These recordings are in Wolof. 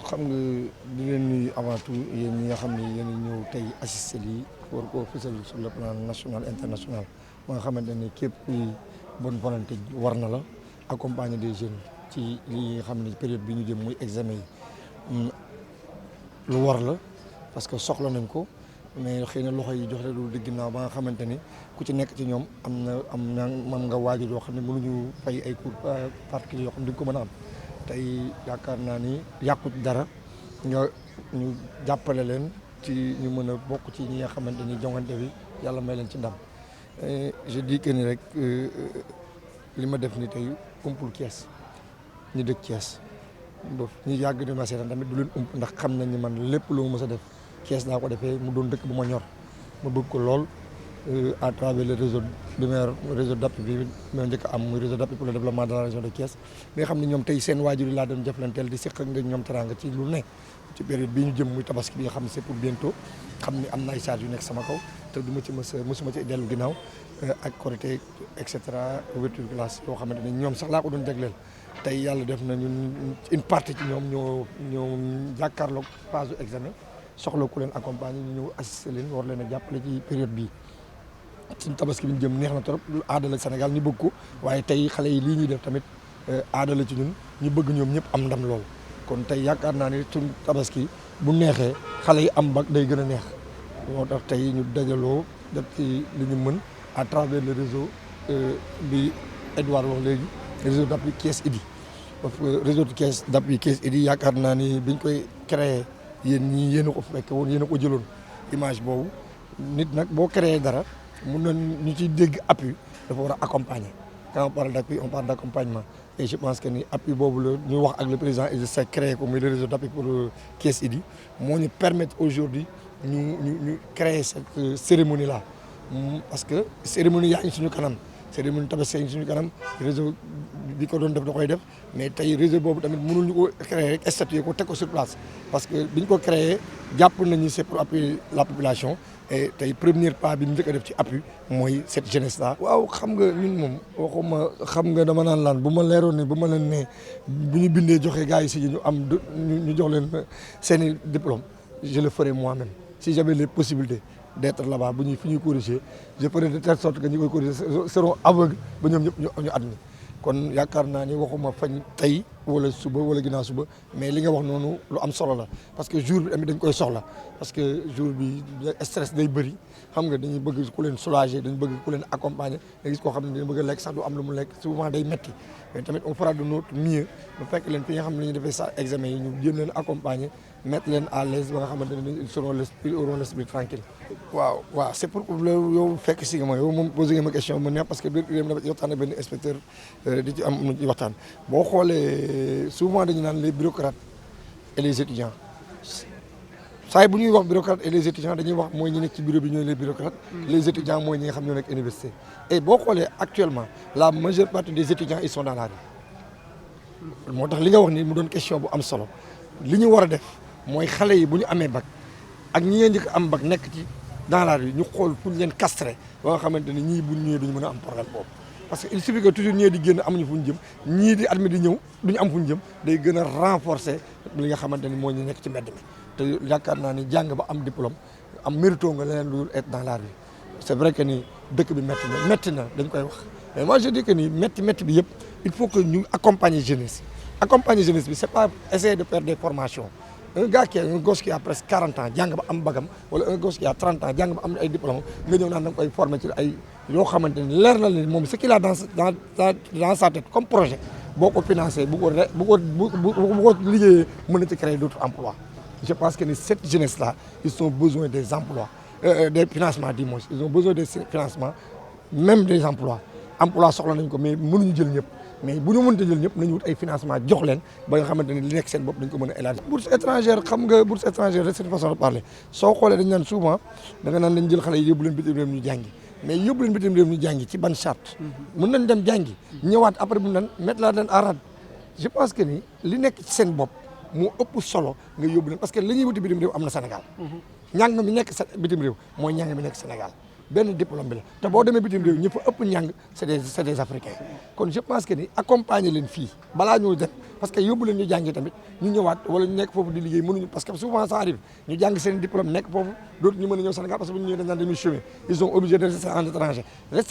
xam nga di leen nuyu avant tout yéen ñi nga xam ne yéen a ñëw tey assister lii war koo fësal sur le plan national international ba nga xamante ne képp kuy bonne volonté war na la accompagner des jeunes ci li nga xam ne période bi ñu jëm muy examen yi lu war la parce que soxla nañ ko mais xëy na loxo yi jox la lu di ginnaaw ba nga xamante ni ku ci nekk ci ñoom am na man nga waajur yoo xam ne mënuñu fay ay cours particuliers yoo xam ne duñ ko mën a am tey yaakaar naa ni yàqut dara ñu jàppale leen ci ñu mën a bokk ci ñi nga xamante ni jongante bi yàlla may leen ci ndam je dis que ni rek li ma def ni tey umpul Thiès ñu dëkk Thiès ñu yàgg di ma seetaan tamit du leen ump ndax xam nañ ni man lépp lu ma mës a def Thiès laa ko defee mu doon dëkk bu ma ñor ma bëgg ko lool à travers le réseau bi réseau d'appui bi ma njëkk a am muy réseau d'appui pour le développement de la région de Thiès mi nga xam ne ñoom tey seen waajur yi laa doon jëflanteel di seq ak ñoom teranga ci lu ne ci période bii ñu jëm muy tabaski bi nga xam ne c'est pour bientôt xam ni am na ay charges yu nekk sama kaw te du ma ci mosuma ci dellu ginnaaw ak Korité et cetera ouverture classe yoo xamante ne ñoom sax laa ko doon jagleel tey yàlla def na ñun une partie ci ñoom ñoo jàkkaarloog phase examen soxla ku leen accompagner ñu ñëw assister leen war leen a jàppale ci période bii suñu tabaski bi ñu jëm neex na trop aada la Sénégal ñu bëgg ko waaye tey xale yi lii ñuy def tamit aada la ci ñun ñu bëgg ñoom ñëpp am ndam lool kon tey yaakaar naa ne suñu tabaski bu neexee xale yi am bac day gën a neex moo tax tey ñu dajaloo def ci li ñu mën à travers le réseau bi Edouard wax léegi réseau d'appui Thiès Idy parce que réseau d'appui Thiès Idy yaakaar naa ni biñ koy créé yéen ñii yéen a ko fekke woon yéen a ko jëloon image boobu nit nag boo créé dara mun na ñu ciy dégg appui dafa war a accompagner quand on parle d'appui on parle d'accompagnement et je pense que ni appui boobu la ñu wax ak le président Idrissa Seck créé ko muy le réseau d'appui pour Thiès Idy moo ñu permettre aujourd'hui ñu créer cette cérémonie là parce que cérémonie yaa ngi suñu kanam cérémonie tabaski yaa ngi suñu kanam réseau bi ko doon def da koy def mais tey réseau boobu tamit mënul ñu ko créer rek statuer ko teg ko sur place parce que biñ ko créer jàpp nañu c'est pour appuyer la population et tey premier pas bi mu njëkk a def ci appui mooy cette jeunesse là. waaw xam nga ñun moom waxuma xam nga dama naan laan bu ma leeroon ne bu ma leen ne bu ñu bindee joxe gars yi si ñu am ñu jox leen seen i diplôme je le ferai moi-même si j'avais les possibilités d'être là-bas bu ñuy fi ñuy corriger je ferai de telle sorte que ñi koy corriger seront aveugles ba ñoom ñëpp ñu admis kon yaakaar naa ni waxuma fañ tey wala suba wala ginnaaw suba mais li nga wax noonu lu am solo la parce que jour bi tamit dañ koy soxla parce que jour bi stress day bëri xam nga dañuy bëgg ku leen soulager dañu bëgg ku leen accompagner nga gis koo xam ne dañu bëgg a lekk sax du am lu mu lekk souvent day metti mais tamit on fera de notre mieux bu fekk leen fi nga xam ne la ñu defee sa examen yi ñu jéem leen accompagner mettre leen à l'aise ba nga xamante ne ils auront l'esprit tranquille waaw c'est pour yow fekk si nga ma yow moom posé nga ma question mu neex parce que biir réew dafa waxtaan ak benn inspecteur di ci am nu ci waxtaan boo xoolee souvent dañu naan les bureaucrates et les étudiants saa yi bu ñuy wax bureaucrates et les étudiants dañuy wax mooy ñi nekk ci bureau bi ñooy les bureaucrates les étudiants mooy ñi nga xam ñoo nekk université et boo xoolee actuellement la majeure partie des étudiants ils sont dans la rue moo tax li nga wax ni mu doon question bu am solo li ñu war a def mooy xale yi bu ñu amee bac ak ñi ngeen njëkk am bac nekk ci dans la rue ñu xool fu ñu leen castré ba nga xamante ni ñii bu ñu ñëwee duñu mën a am problème boobu parce que il suffit que toujours ñii di génn amuñu fu ñu jëm ñii di admis di ñëw duñu am fu ñu jëm day gën a renforcer li nga xamante ni moo ñu nekk ci mbedd mi te yaakaar naa ni jàng ba am diplôme am mérito nga leneen lu dul être dans la rue c'est vrai que ni dëkk bi métti na dañ koy wax mais moi je dis que ni métti bi yëpp il faut que ñu accompagner jeunesse bi c'est pas essayer de faire des formations un gars un gosse qui a presque 40 ans jàng ba am bagam wala un gosse qui a 30 ans jàng ba am ay diplôme nga ñëw naan da nga koy former ci ay yoo xamante ni leer na leen moom ce qu'il a dans sa tête comme projet boo ko financé bu ko liggéeyee mën na ci créer d'autres emplois je pense que ni cette jeunesse là ils ont besoin des emplois des financements du moins ils ont besoin des financements même des emplois soxla nañ ko mais mënuñu jël ñëpp mais bu ñu mënta jël ñëpp nañu wut ay financement jox leen ba nga xamante ne li nekk seen bopp dañ ko mën a élargir. bourse étrangère xam nga bourse étrangère c'est une façon de parler soo xoolee dañ naan souvent da nga naan dañ jël xale yi yóbbu leen bitim réew ñu jàngi mais yóbbu leen bitim réew ñu jàngi ci ban charte mën nañ dem jàngi ñëwaat après bu nan mettre la leen à rade je pense que ni li nekk ci seen bopp moo ëpp solo nga yóbbu leen parce que li ñuy wuti bitim réew am na Sénégal njàng mi nekk bitim réew mooy njàng mi nekk Sénégal benn diplôme bi la te boo demee bitim réew ñi fa ëpp njàng c'est des africains kon je pense que ni accompagner leen fii balaa ñuy dem parce que yóbbu leen ñu jàngi tamit ñu ñëwaat wala ñu nekk foofu di liggéey mënuñu parce que souvent ça arrive ñu jàng seen diplôme nekk foofu dootu ñu mën a ñëw Sénégal parce que bu ñu ñëwee dañ naan dañuy chômer ils sont obligés de rester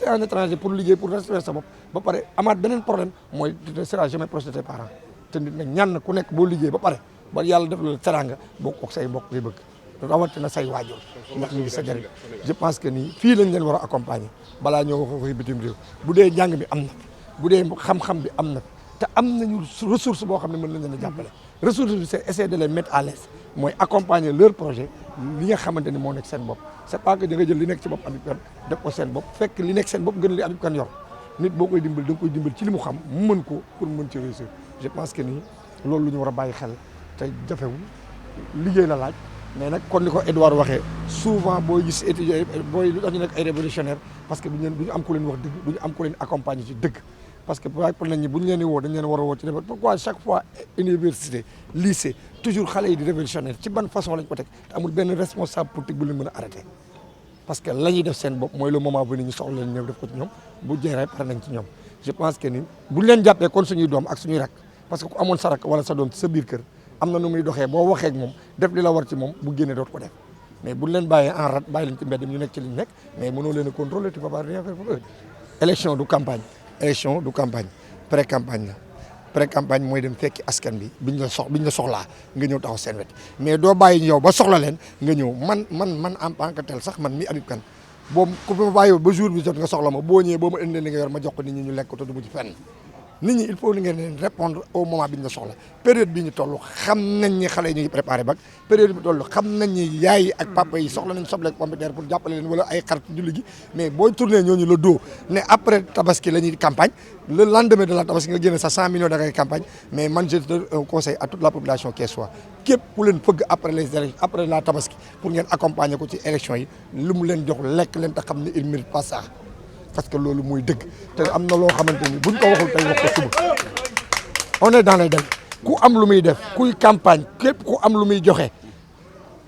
en étranger pour liggéey pour rester sa bopp ba pare amaat beneen problème mooy tu ne seras jamais proche de tes parents te nit nag ñaan na ku nekk boo liggéey ba pare ba yàlla def la teranga bokk ak say mbokk ngay bëgg rawatina say waajur ndax ñu ngi sa jëriñ je pense que nii fii lañ leen war a accompagner balaa ñoo wax waxi bitim réew bu dee jàng bi am na bu dee xam-xam bi am na te am nañu ressource boo xam ne mën nañ leen a jàppale ressource bi c'est essayer de les mettre à l'aise mooy accompagner leur projet li nga xamante ni moo nekk seen bopp c'est pas que da nga jël li nekk ci bopp Habib Kane def ko seen bopp fekk li nekk seen bopp gën li Habib Kane yor nit boo koy dimbal da nga koy dimbal ci li mu xam mu mën ko pour mën ci réussir je pense que nii loolu lu ñu war a bàyyi xel te jafewul liggéey la laaj mais nag kon ni ko Edouard waxee souvent booy gis étudiants booy lu tax ñu nekk ay révolutionnaire parce que duñu am ku leen wax dëgg duñu am ku leen accompagner ci dëgg parce que pour nañ ñi bu ñu leen di woo dañ leen war a woo ci defar pourquoi chaque fois université lycée toujours xale yi di révolutionnaire ci ban façon lañ ko teg te amul benn responsable politique bu leen mën a arrêté parce que la ñuy def seen bopp mooy le moment venu ñu soxla leen ñëw def ko ci ñoom bu jeexee pare nañ ci ñoom je pense que ni buñ leen jàppee kon suñuy doom ak suñuy rak parce que ku amoon sa rak wala sa doom ci sa biir kër am na nu muy doxee boo waxee ak moom def li la war ci moom bu génnee doot ko def mais buñ leen bàyyee en rat bàyyi leen ci mbedd ñu nekk ci liñ nekk mais mënoo leen a contrôler tu peux pas rien faire pour eux élection du campagne pré-campagne la pré-campagne mooy dem fekki askan bi biñ la soxlaa nga ñëw taxaw seen wet mais doo bàyyi yow ba soxla leen nga ñëw man en tant que tel sax man mi Habib Kane boobu ku ma bàyyi ba jour bi jot nga soxla ma boo ñëwee boo ma indee li nga yor ma jox ko nit ñi ñu lekk ko te du mu ci fenn nit ñi il faut ni ngeen leen répondre au moment bi ñu la soxla période bi ñu toll xam nañ ni xale yi ñu ngi préparé bac période bi toll xam nañ ni yaay yi ak papa yi soxla nañ soble ak pomme de terre pour jàppale leen wala ay xarit julli gi mais boo tourné ñooñu la doo ne après tabaski la ñuy campagne le lendemain de la tabaski nga génne sa 100 millions da ngay campagne mais man je donne un conseil à toute la population thiessoise képp ku leen fëgg après les élections après la tabaski pour ngeen accompagner ko ci élection yi lu mu leen jox lekk leen te xam ne il mérite pas ça parce que loolu mooy dëgg te am na loo xamante ni buñ ko waxul tey wax ko suba on est dans les délais ku am lu muy def kuy campagne képp ku am lu muy joxe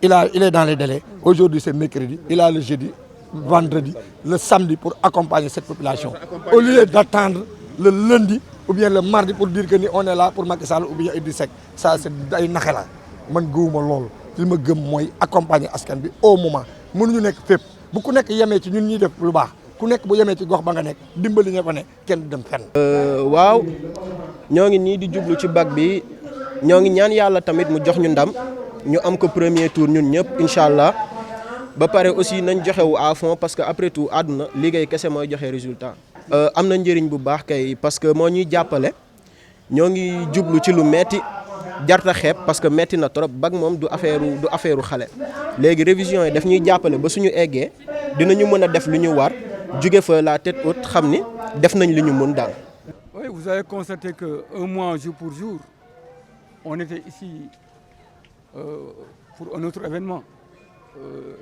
il est dans les délais aujourd'hui c'est mercredi il a le jeudi vendredi le samedi pour accompagner cette population au lieu d'attendre le lundi ou bien le mardi pour dire que ni on est là pour Macky Sall ou bien Idrissa Seck ça c'est ay naxe la man gëwuma loolu li ma gëm mooy accompagner askan bi au moment mënuñu nekk fépp bu ku nekk yemee ci ñun ñuy def lu baax ku nekk bu yemee ci gox ba nga nekk dimbali ña fa ne kenn du dem fenn. waaw ñoo ngi nii di jublu ci bac bi ñoo ngi ñaan yàlla tamit mu jox ñu ndam ñu am ko premier tour ñun ñëpp incha allah ba pare aussi nañ joxewu à fond parce que après tout àdduna liggéey kese mooy joxe résultat. am na njëriñ bu baax kay parce que moo ñuy jàppale ñoo ngi jublu ci lu metti jarta xeeb parce que metti na trop bac moom du affaire xale léegi révision yi daf ñuy jàppale ba suñu eggee dinañu mën a def lu ñu war. jóge fa la tête haute xam ni def nañ li ñu mën daal. Oui, vous avez constaté que un mois jour pour jour on était ici pour un autre événement.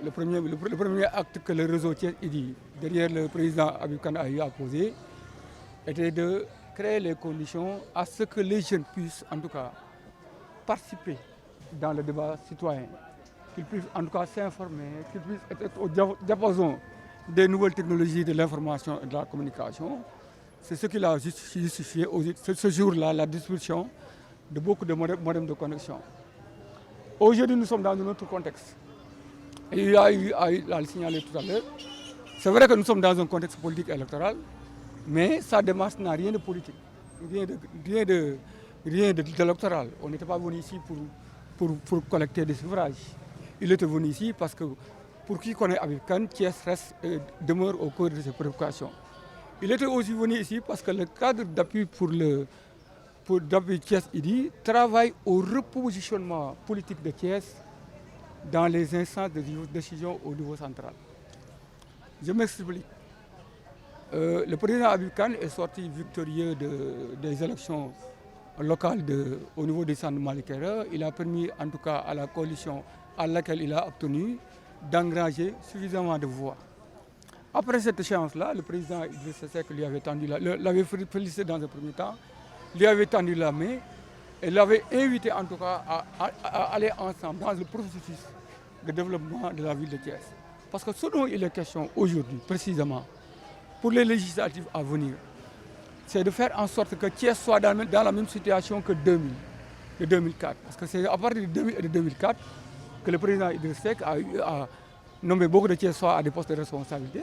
Le premier acte que le réseau Thiès Idy derrière le président Habib Kane a eu à poser était de créer les conditions à ce que les jeunes puissent en tout cas participer dans le débat citoyen, qu'ils puissent en tout cas s'informer, qu'ils puissent être au diapason des nouvelles technologies de l'information et de la communication. C'est ce qui a justifié ce jour-là la distribution de beaucoup de modems de connexion. Aujourd'hui, nous sommes dans un autre contexte. Et il a eu à le signaler tout à l'heure. C'est vrai que nous sommes dans un contexte politique électoral, mais sa démarche n'a rien de politique, rien d'électoral. On n'était pas venu ici pour collecter des suffrages. Il était venu ici parce que pour qui connaît Habib Kane, Thiès reste et demeure au cœur de ses préoccupations. Il était aussi venu ici parce que le cadre d'appui d'appui Thiès Idy travaille au repositionnement politique de Thiès dans les instances de décision au niveau central. Je m'explique. Le président Habib Kane est sorti victorieux des élections locales au niveau du centre Malickera. Il a permis en tout cas à la coalition à laquelle il a obtenu d'engranger suffisamment de voix. Après cette échéance-là, le président Idrissa Seck lui avait l'avait félicité dans un premier temps, lui avait tendu la main et l'avait invité en tout cas à aller ensemble dans le processus de développement de la ville de Thiès. Parce que ce dont il est question aujourd'hui, précisément, pour les législatives à venir, c'est de faire en sorte que Thiès soit dans la même situation que 2004. Parce que c'est à partir de 2000 et de 2004 que le président Idriss Seck a nommé beaucoup de Thiessois à des postes de responsabilité.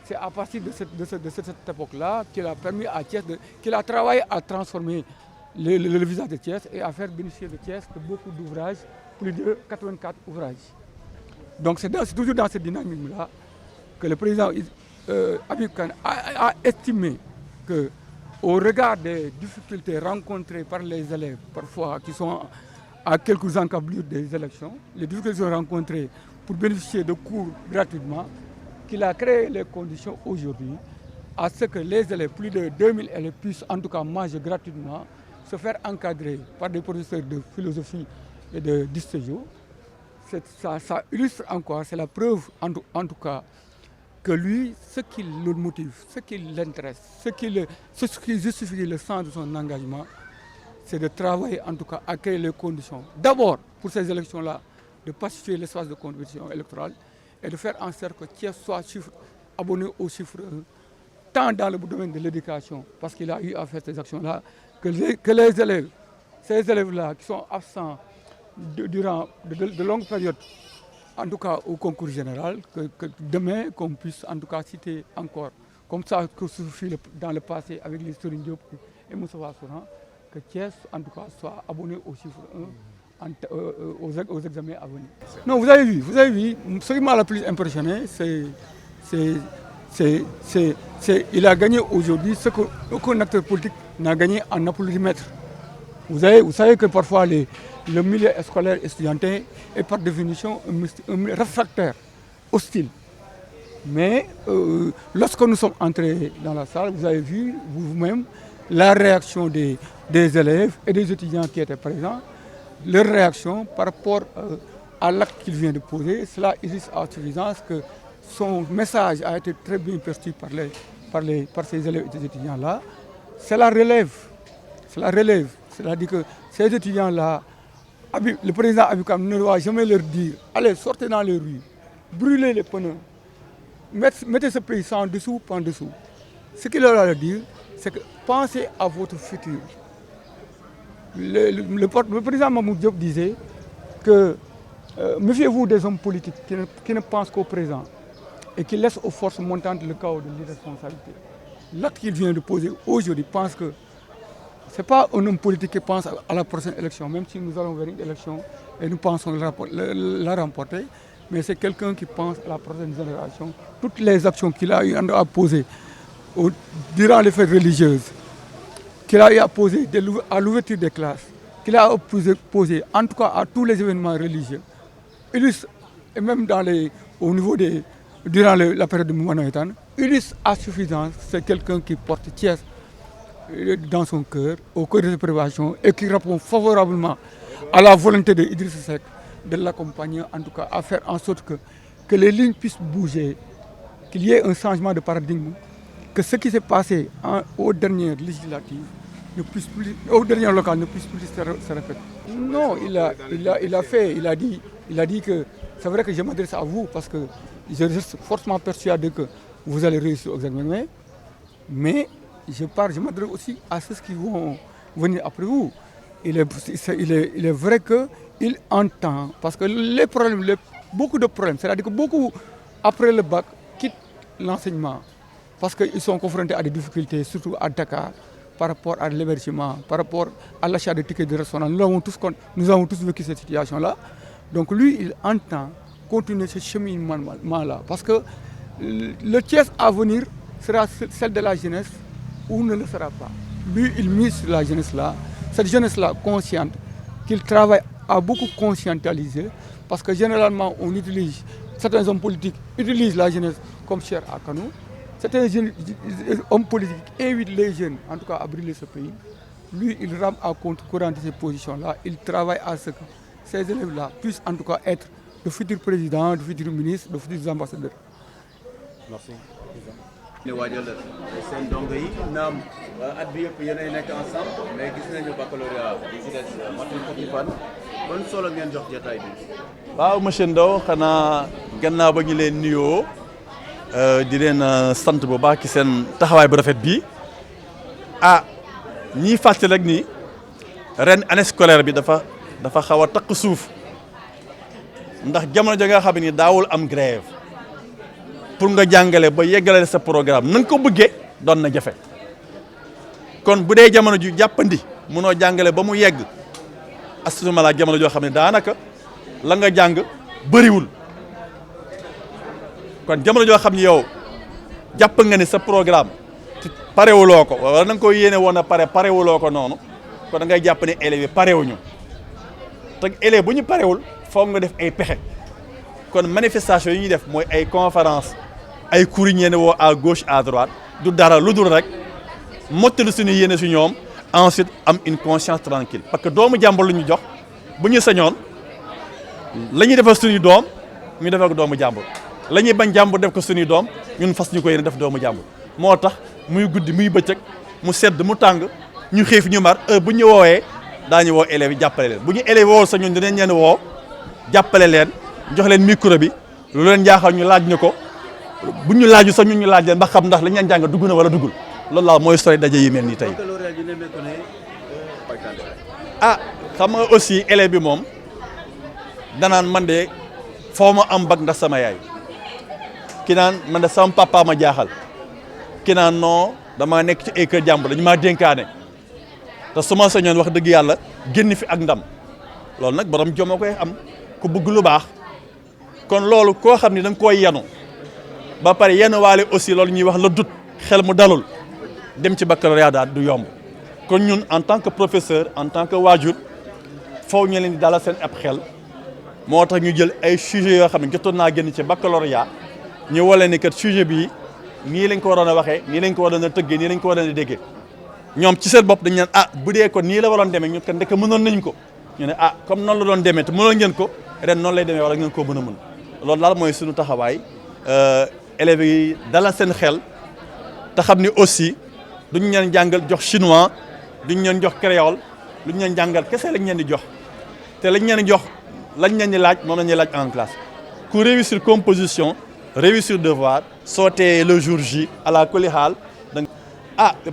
C'est à partir de cette époque-là qu'il a permis à Thiès, qu'il a travaillé à transformer le visage de Thiès et à faire bénéficier de Thiès de beaucoup d'ouvrages, plus de 84 ouvrages. Donc c'est toujours dans cette dynamique-là que le président Habib Kane a estimé qu'au regard des difficultés rencontrées par les élèves, parfois qui sont à quelques encablures des élections, les difficultés rencontrées pour bénéficier de cours gratuitement, qu'il a créé les conditions aujourd'hui à ce que les élèves, plus de 2000 élèves, puissent en tout cas manger gratuitement, se faire encadrer par des professeurs de philosophie et d'histoire. Ça illustre encore, c'est la preuve en tout cas, que lui, ce qui le motive, ce qui l'intéresse, ce qui justifie le sens de son engagement, c'est de travailler en tout cas à créer les conditions. D'abord, pour ces élections-là, de pacifier l'espace de compétition électorale et de faire en sorte que Thiès soit abonné au chiffre 1, tant dans le domaine de l'éducation, parce qu'il a eu à faire ces actions-là, que les élèves, ces élèves-là qui sont absents durant de longues périodes, en tout cas au concours général, que demain qu'on puisse en tout cas citer encore, comme ça que ce fut dans le passé avec les Serigne Diop et Moussa Souran, que Thiès en tout cas soit abonné au chiffre 1 aux examens à venir. Non, vous avez vu, ce qui m'a le plus impressionné, il a gagné aujourd'hui ce qu'aucun acteur politique n'a gagné en applaudimètre. Vous savez que parfois le milieu scolaire estudiantin est par définition un réfractaire, hostile. Mais lorsque nous sommes entrés dans la salle, vous avez vu vous-même la réaction des élèves et des étudiants qui étaient présents, leur réaction par rapport à l'acte qu'il vient de poser. Cela illustre à suffisance que son message a été très bien perçu par ces élèves et ces étudiants-là. C'est la relève. C'est-à-dire que ces étudiants-là, le président Habib Kane ne doit jamais leur dire « Allez, sortez dans les rues, brûlez les pneus, mettez ce pays sans dessous, pas en dessous. » Ce qu'il leur a dit, c'est que pensez à votre futur. Le président Mamoud Diop disait que méfiez-vous des hommes politiques qui ne pensent qu'au présent et qui laissent aux forces montantes le chaos de l'irresponsabilité. L'acte qu'il vient de poser aujourd'hui pense que ce n'est pas un homme politique qui pense à la prochaine élection, même si nous allons vers une élection et nous pensons la remporter, mais c'est quelqu'un qui pense à la prochaine génération. Toutes les actions qu'il a eu à poser durant les fêtes religieuses, qu'il a eu à poser à l'ouverture des classes, qu'il a posé en tout cas à tous les événements religieux, et même au niveau durant la période de Mouvement Navétane, illustre à suffisance, c'est quelqu'un qui porte Thiès dans son cœur, au cœur de ses préoccupations, et qui répond favorablement à la volonté d'Idriss Seck de l'accompagner, en tout cas à faire en sorte que les lignes puissent bouger, qu'il y ait un changement de paradigme, que ce qui s'est passé aux dernières législatives, aux dernières locales ne puisse plus se répéter. Non, il a dit que c'est vrai que je m'adresse à vous parce que je reste fortement persuadé que vous allez réussir aux examens, mais je m'adresse aussi à ceux qui vont venir après vous. Il est vrai qu'il entend, parce que les problèmes, beaucoup de problèmes, c'est-à-dire que beaucoup, après le bac, quittent l'enseignement, parce qu'ils sont confrontés à des difficultés, surtout à Dakar, par rapport à l'hébergement, par rapport à l'achat de tickets de restaurant. Nous avons tous vécu cette situation-là. Donc lui, il entend continuer ce cheminement-là, parce que le Thiès à venir sera celle de la jeunesse ou ne le sera pas. Lui, il mise sur la jeunesse-là, cette jeunesse-là consciente, qu'il travaille à beaucoup conscientiser, parce que généralement, certains hommes politiques utilisent la jeunesse comme chair à canon. Certains hommes politiques invitent les jeunes, en tout cas, à brûler ce pays. Lui, il rame à contre-courant de ces positions-là. Il travaille à ce que ces élèves-là puissent, en tout cas, être de futurs présidents, de futurs ministres, de futurs ambassadeurs. Merci. ñu waajal seen ndongo yi naam at bi yëpp yéenay nekk ensemble mais gis nañu baccalauréat bi ci des matul fukki fan ban solo ngeen jox jotaay bi. waaw monsieur Ndao xanaa gannaaw ba ñu leen nuyoo di leen sant bu baax ci seen taxawaay bu rafet bii ñiy fàttali rek ni ren année scolaire bi dafa xaw a takk suuf ndax jamono ja nga xam ni daawul am grève pour nga jàngale ba yeggale sa programme na nga ko bëggee doon na jafe kon bu dee jamono ju jàppandi munoo jàngale ba mu yegg assurement la jamono joo xam ne daanaka la nga jàng bëriwul kon jamono joo xam ne yow jàpp nga ni sa programme parewuloo ko wala na nga ko yéene woon a parewuloo ko noonu kon da ngay jàpp ne élèves yi parewuñu te élèves bu ñu parewul foog nga def ay pexe kon manifestation yi ñuy def mooy ay conférence ay cours yi ñeene woo à gauche à droite du dara lu dul rek mottali suñu yéene si ñoom ensuite am une conscience tranquille parce que doomu jàmbur lu ñu jox bu ñu sañoon la ñuy defal suñuy doom ñu defal ko doomu jàmbur la ñuy bañ jàmbur def ko suñuy doom ñun fas ñu ko yéene def doomu jàmbur moo tax muy guddi muy bëccëg mu sedd mu tàng ñu xiif ñu mar heure bu ñu woowee daañu woo élèves yi jàppale leen bu ñu élèves woo sa ñun dinañ leen woo jàppale leen jox leen micro bi lu leen jaaxal ñu laaj ñu ko bu ñu laaju sax ñun ñu laaj leen ba xam ndax li ñu leen jàng dugg na wala duggul loolu laa mooy sooy daje yi mel nii tey. xam nga aussi élève bi moom danaan man de foo ma am bac ndax sama yaay ki naan man de sama papa ma jaaxal ki naan non damaa nekk ci ay kër jàmbur dañu maa dénkaane te su ma sañoon wax dëgg yàlla génn fi ak ndam loolu nag borom jom a koy am ku bëgg lu baax kon loolu koo xam ni da nga koy yenu ba pare yenn waale aussi loolu ñuy wax la dut xel mu dalul dem ci baccalauréat daal du yomb kon ñun en tant que professeur en tant que waajur foofu ñu leen di dalal seen ab xel moo tax ñu jël ay sujets yoo xam ne jotoon naa génn ci baccalauréat ñu wale ni kat sujet bii nii lañ ko waroon a waxee nii lañ ko waroon a tëggee nii lañ ko waroon a déggee ñoom ci seen bopp dañ naan bu dee ko nii la waroon demee ñu kat ndek mënoon nañ ko ñu ne comme noonu la doon demee te mënoon ngeen ko ren noonu lay demee wala ngeen koo mën a mën loolu daal mooy suñu taxawaay élèves yi dalal seen xel te xam ni aussi duñ leen jàngal jox chinois duñ leen jox créole duñ leen jàngal kese lañ leen di jox te lañ leen di jox lañ leen di laaj moom la ñuy laaj en classe ku réussir composition réussir devoir soo tee le jour J à la kuli xaal da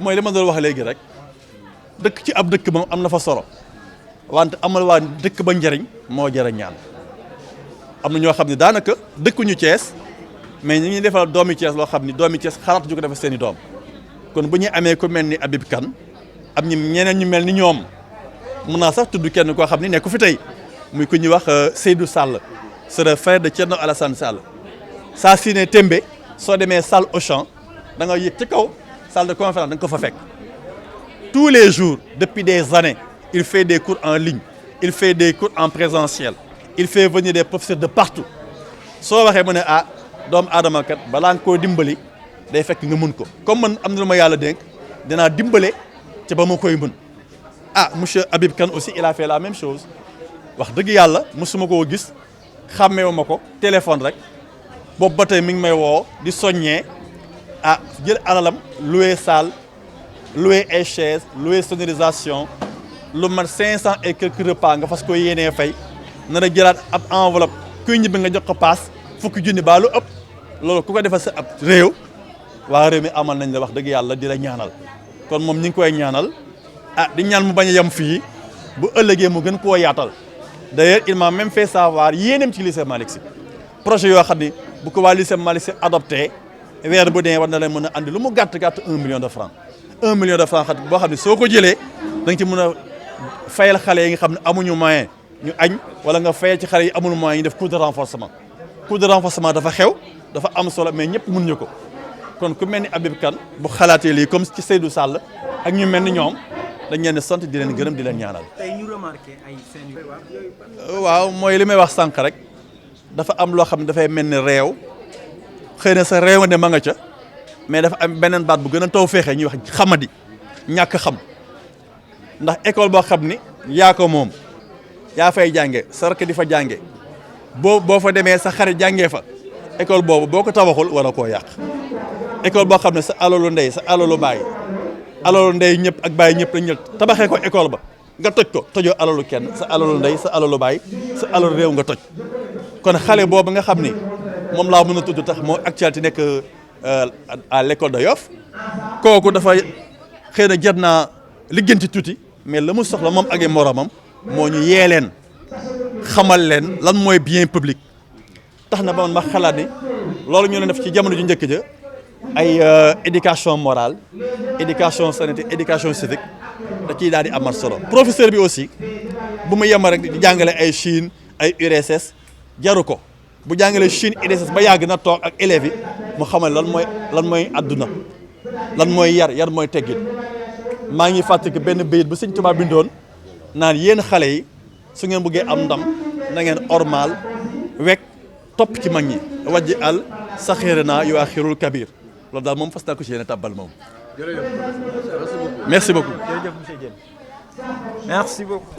mooy li ma doon wax léegi rek dëkk ci ab dëkk moom am na fa solo wante amal waa dëkk ba njëriñ moo jërë ñaan am na ñoo xam ne daanaka dëkkuñu Thiès mais ñi ngi defal doomi Thiès loo xam ni doomi Thiès xalaat ju ko defal seen i doom kon bu ñu amee ku mel ni Habib Kane am ñu ñeneen ñu mel ni ñoom mun naa sax tudd kenn koo xam ni nekku fi tey muy ku ñuy wax Seydou Sall c'est le frère de Thierno Alassane Sall saa si ne Tembe soo demee salle Auchan da nga yëg ci kaw salle de conférence da nga ko fa fekk tous les jours depuis des années il fait des cours en ligne il fait des cours en présentiel il fait venir des professeurs de partout soo waxee mu ne doomu aadama kat balaa nga koo dimbali day fekk nga mën ko comme man am na lu ma yàlla dénk dinaa dimbale ci ba ma koy mën monsieur Habib Kane aussi il a fait la même chose wax dëgg yàlla mosuma koo gis xàmmeewu ma ko téléphone rek boobu ba tey mi ngi may woo di soññee jël alalam louer salle louer ay chaise louer sonorisation lu mat 500 et quelques repas nga fas ko yéenee fay nar a jëlaat ab enveloppe kuy ñibbi nga jox ko paas fukki junni baa lu ëpp loolu ku ko defal sa ab réew waa réew mi amal nañ la wax dëgg yàlla di la ñaanal kon moom ñi ngi koy ñaanal di ñaan mu bañ a yem fii bu ëllëgee mu gën koo yaatal d'ailleurs il m'a même fait savoir yéeneem ci lycée Malick Sy projet yoo xam ni bu ko waa lycée Malick Sy adopté weer bu dee war na leen mën a andi lu mu gàtt 1 million de francs 1 million de francs boo xam ne soo ko jëlee da nga ci mën a fayal xale yi nga xam ne amuñu moyen ñu añ wala nga fayal ci xale yi amul moyen ñu def cours de renforcement cours de renforcement dafa xew dafa am solo mais ñëpp mënuñu ko kon ku mel ni Habib Kane bu xalaatee lii comme ci Seydou Sall ak ñu mel ni ñoom dañ leen di sant di leen gërëm di leen ñaanal. tey ñu remarqué ay scènes waaw mooy li may wax sànq rek dafa am loo xam ne dafay mel ni réew xëy na sa réew ne ma nga ca mais dafa am beneen baat bu gën a taw feexee ñuy wax xamadi ñàkk xam ndax école boo xam ni yaa ko moom yaa fay jànge sa rakk di fa jànge boo fa demee sa xarit jàngee fa école boobu boo ko tabaxul wala koo yàq école boo xam ne sa alalu ndey sa alalu baay alalu ndey ñëpp ak baay ñëpp lañ ñëw tabaxee ko école ba nga toj ko tojoo alalu kenn sa alalu ndey sa alalu baay sa alalu réew nga toj kon xale boobu nga xam ni moom laa mën a tudd tax moo actualité nekk à l'école de Yoff kooku dafa xëy na jar naa liggéenti tuuti mais la mu soxla moom ak i moromam moo ñu yee leen xamal leen lan mooy bien public tax na ba man ma xalaat ni loolu ñu leen def ci jamono ju njëkk ja ay éducation morale éducation sanitaire éducation civique da ciy daal di amal solo professeur bi aussi bu mu yem rek di jàngale ay Chine ay URSS jaru ko bu jàngalee Chine URSS ba yàgg na toog ak élèves yi mu xamal lan mooy adduna lan mooy yar mooy teggin maa ngi fàttali benn bayit bu Sëñ Tuubaa bindoon naan yéen xale yi su ngeen bëggee am ndam na ngeen ormal wekk topp ci mag ñi wajji al saxirina yu axirul kabir loolu daal moom fas naa ko ci yéen a tàbbal moom. Merci beaucoup. jërëjëf monsieur Diène. Merci beaucoup.